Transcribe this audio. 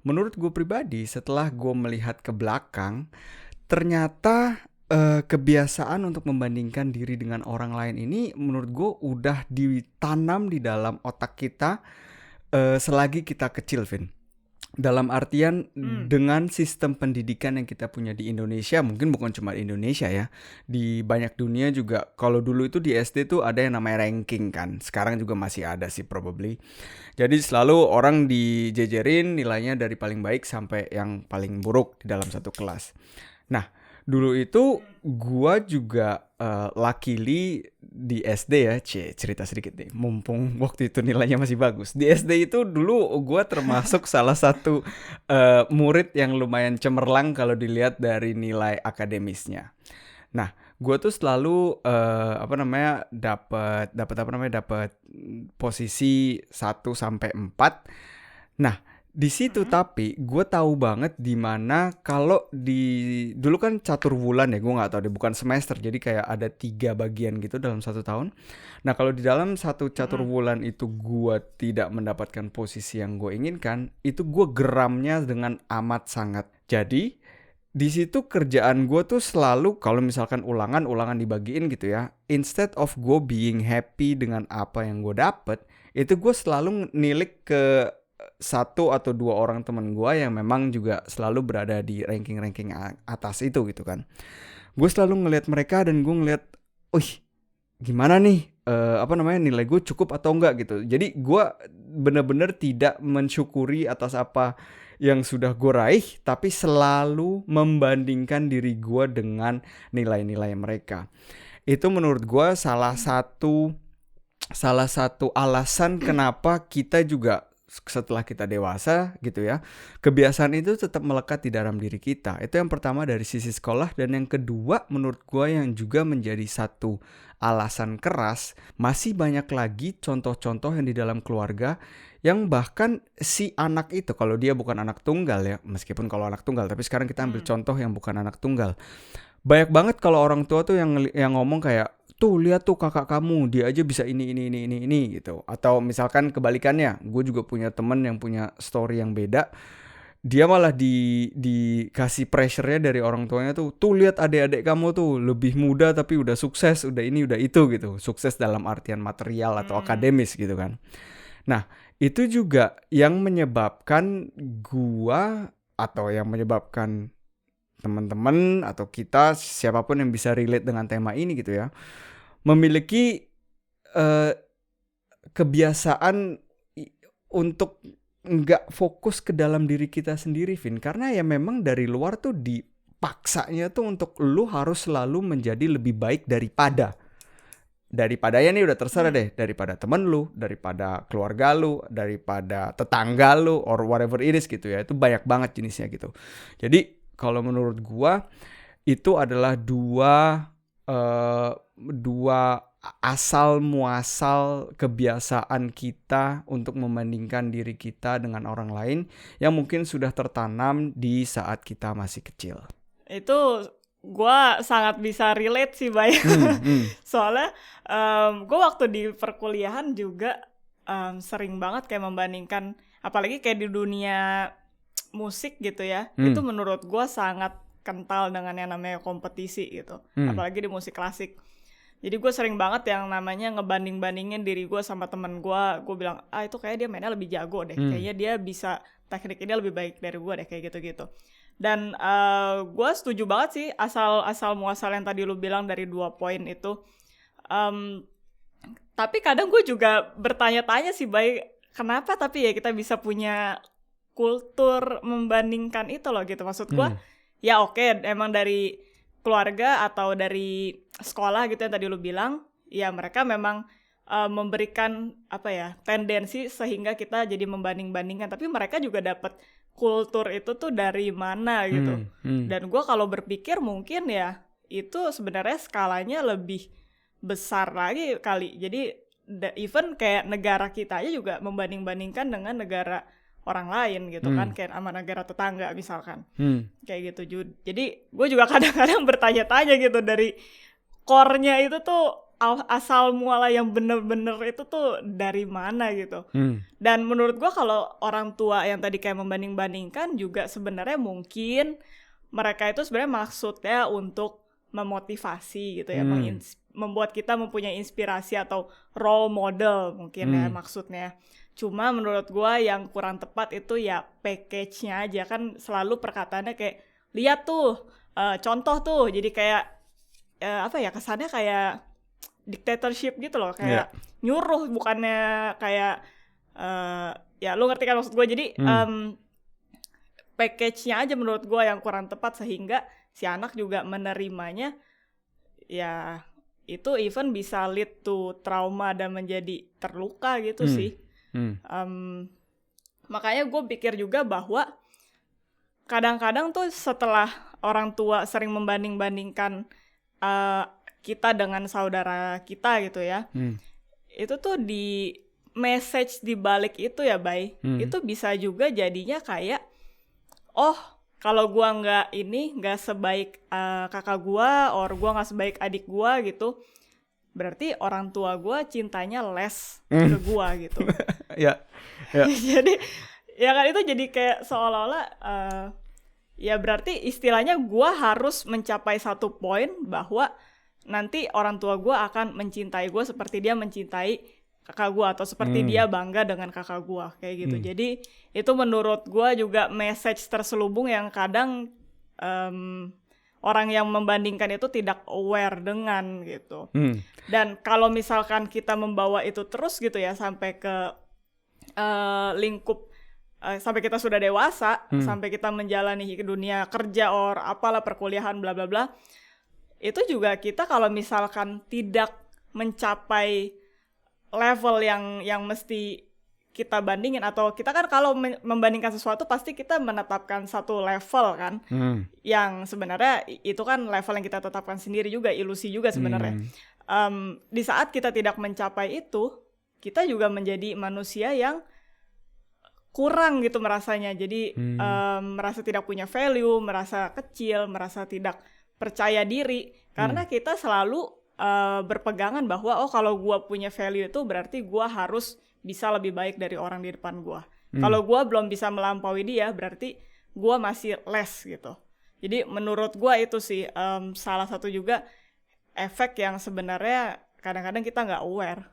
menurut gue pribadi setelah gue melihat ke belakang, ternyata kebiasaan untuk membandingkan diri dengan orang lain ini menurut gue udah ditanam di dalam otak kita selagi kita kecil, Vin. Dalam artian dengan sistem pendidikan yang kita punya di Indonesia, mungkin bukan cuma di Indonesia ya, di banyak dunia juga. Kalau dulu itu di SD tuh ada yang namanya ranking kan, sekarang juga masih ada sih probably. Jadi selalu orang dijejerin nilainya dari paling baik sampai yang paling buruk di dalam satu kelas. Nah, dulu itu gua juga luckily di SD ya, cerita sedikit nih, mumpung waktu itu nilainya masih bagus. Di SD itu dulu gua termasuk salah satu murid yang lumayan cemerlang kalau dilihat dari nilai akademisnya. Nah, gua tuh selalu dapat posisi 1 sampai 4. Nah, di situ tapi gue tahu banget di mana kalau dulu kan catur bulan ya, gue nggak tahu deh, bukan semester, jadi kayak ada 3 bagian gitu dalam satu tahun. Nah, kalau di dalam satu catur bulan itu gue tidak mendapatkan posisi yang gue inginkan, itu gue geramnya dengan amat sangat. Jadi di situ kerjaan gue tuh selalu kalau misalkan ulangan dibagiin gitu ya, instead of gue being happy dengan apa yang gue dapet, itu gue selalu nilik ke 1 atau 2 orang teman gue yang memang juga selalu berada di ranking-ranking atas itu gitu kan. Gue selalu ngelihat mereka dan gue ngelihat, gimana nih nilai gue cukup atau enggak gitu. Jadi gue benar-benar tidak mensyukuri atas apa yang sudah gue raih, tapi selalu membandingkan diri gue dengan nilai-nilai mereka. Itu menurut gue salah satu alasan kenapa kita juga setelah kita dewasa gitu ya, kebiasaan itu tetap melekat di dalam diri kita. Itu yang pertama dari sisi sekolah. Dan yang kedua menurut gue yang juga menjadi satu alasan keras, masih banyak lagi contoh-contoh yang di dalam keluarga yang bahkan si anak itu, kalau dia bukan anak tunggal ya, meskipun kalau anak tunggal, tapi sekarang kita ambil contoh yang bukan anak tunggal. Banyak banget kalau orang tua tuh yang ngomong kayak, tuh lihat tuh kakak kamu, dia aja bisa ini gitu. Atau misalkan kebalikannya, gue juga punya temen yang punya story yang beda. Dia malah dikasih pressure-nya dari orang tuanya tuh lihat adik-adik kamu tuh lebih muda tapi udah sukses, udah ini udah itu gitu. Sukses dalam artian material atau akademis gitu kan. Nah, itu juga yang menyebabkan gua atau yang menyebabkan teman-teman atau kita, siapapun yang bisa relate dengan tema ini gitu ya, memiliki kebiasaan untuk nggak fokus ke dalam diri kita sendiri, Vin. Karena ya memang dari luar tuh dipaksanya tuh untuk lu harus selalu menjadi lebih baik daripada ya nih udah terserah deh, daripada temen lu, daripada keluarga lu, daripada tetangga lu, or whatever it is gitu ya. Itu banyak banget jenisnya gitu. Jadi kalau menurut gua itu adalah dua asal muasal kebiasaan kita untuk membandingkan diri kita dengan orang lain yang mungkin sudah tertanam di saat kita masih kecil. Itu gue sangat bisa relate sih, Bay. Soalnya gue waktu di perkuliahan juga sering banget kayak membandingkan, apalagi kayak di dunia musik gitu ya. Itu menurut gue sangat kental dengan yang namanya kompetisi gitu. Apalagi di musik klasik. Jadi gue sering banget yang namanya ngebanding-bandingin diri gue sama temen gue. Gue bilang, itu kayaknya dia mainnya lebih jago deh. Kayaknya dia bisa, tekniknya lebih baik dari gue deh, kayak gitu-gitu. Dan gue setuju banget sih asal muasal yang tadi lu bilang dari 2 poin itu. Tapi kadang gue juga bertanya-tanya sih, Bay, kenapa tapi ya kita bisa punya kultur membandingkan itu loh gitu. Maksud gue, ya oke, emang dari keluarga atau dari sekolah gitu yang tadi lu bilang, ya mereka memang memberikan tendensi sehingga kita jadi membanding-bandingkan. Tapi mereka juga dapat kultur itu tuh dari mana gitu. Dan gue kalau berpikir mungkin ya itu sebenarnya skalanya lebih besar lagi kali. Jadi even kayak negara kita aja juga membanding-bandingkan dengan negara orang lain gitu kan, kayak sama negara tetangga misalkan. Kayak gitu. Jadi gue juga kadang-kadang bertanya-tanya gitu, dari core-nya itu tuh asal muala yang bener-bener itu tuh dari mana gitu. Dan menurut gua kalau orang tua yang tadi kayak membanding-bandingkan juga sebenarnya mungkin mereka itu sebenarnya maksudnya untuk memotivasi gitu ya, membuat kita mempunyai inspirasi atau role model mungkin ya maksudnya. Cuma menurut gua yang kurang tepat itu ya package-nya aja, kan selalu perkataannya kayak lihat tuh, contoh tuh, jadi kayak apa ya, kesannya kayak dictatorship gitu loh, kayak nyuruh bukannya kayak ya lu ngerti kan maksud gue. Jadi package-nya aja menurut gue yang kurang tepat sehingga si anak juga menerimanya ya itu even bisa lead to trauma dan menjadi terluka gitu sih. Makanya gue pikir juga bahwa kadang-kadang tuh setelah orang tua sering membanding-bandingkan kita dengan saudara kita gitu ya, itu tuh di message di balik itu ya Bay, itu bisa juga jadinya kayak kalau gua nggak sebaik kakak gua, or gua nggak sebaik adik gua gitu, berarti orang tua gua cintanya less ke gua gitu. Ya. Jadi ya kan itu jadi kayak seolah-olah ya berarti istilahnya gua harus mencapai satu poin bahwa nanti orang tua gue akan mencintai gue seperti dia mencintai kakak gue, atau seperti dia bangga dengan kakak gue, kayak gitu. Jadi itu menurut gue juga message terselubung yang kadang orang yang membandingkan itu tidak aware dengan gitu. Dan kalau misalkan kita membawa itu terus gitu ya sampai ke lingkup sampai kita sudah dewasa, sampai kita menjalani dunia kerja or apalah perkuliahan bla bla bla, itu juga kita kalau misalkan tidak mencapai level yang mesti kita bandingin, atau kita kan kalau membandingkan sesuatu pasti kita menetapkan satu level kan, yang sebenarnya itu kan level yang kita tetapkan sendiri juga, ilusi juga sebenarnya. Di saat kita tidak mencapai itu, kita juga menjadi manusia yang kurang gitu merasanya, jadi merasa tidak punya value, merasa kecil, merasa tidak percaya diri, karena kita selalu berpegangan bahwa kalau gue punya value itu berarti gue harus bisa lebih baik dari orang di depan gue. Kalau gue belum bisa melampaui dia, berarti gue masih less gitu. Jadi menurut gue itu sih salah satu juga efek yang sebenarnya kadang-kadang kita nggak aware.